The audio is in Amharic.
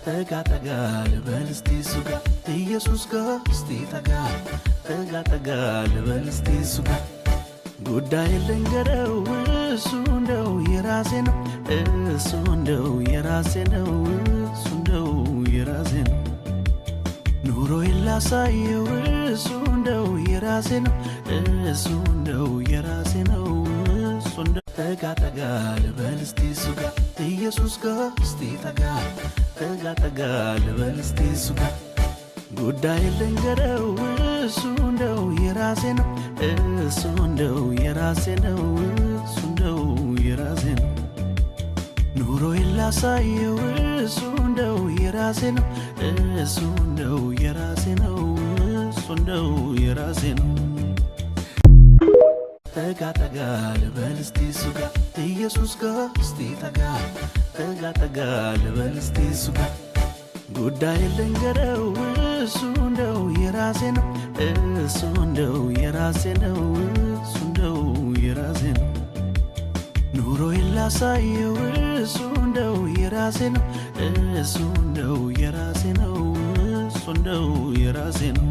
ጠጋ ጠጋ ልበል እስቲ እሱ ጋር ኢየሱስ ጋር እስቲ ጠጋ ጠጋ ጠጋ ልበል እስቲ እሱ ጋር ጉዳይ ልንገረው እሱ እንደው የራሴ ነው እሱ እንደው የራሴ ነው እሱ እንደው የራሴ ነው ኑሮዬን ላሳየው እሱ እንደው የራሴ ነው እሱ እንደው የራሴ ነው እሱ እንደው ጠጋ ጠጋ ልበል እስቲ እሱ ጋር ኢየሱስ ጋር እስቲ ጠጋ ጠጋ ጠጋ ልበል እስቲ እሱ ጋር ጉዳይ ልንገረው እሱ እንደው የራሴ ነው እሱ እንደው የራሴ ነው እሱ እንደው የራሴ ነው ኑሮዬን ላሳየው እሱ እንደው የራሴ ነው እሱ እንደው የራሴ ነው እሱ እንደው የራሴ ነው ጠጋ ጠጋ ልበል እስቲ እሱ ጋር ኢየሱስ ጋር እስቲ ጠጋ ጠጋ ጠጋ ልበል እስቲ እሱ ጋር ጉዳይ ልንገረው እሱ እንደው የራሴ ነው እሱ እንደው የራሴ ነው እሱ እንደው የራሴ ነው ኑሮዬን ላሳየው እሱ እንደው የራሴ ነው እሱ እንደው የራሴ ነው እሱ እንደው የራሴ ነው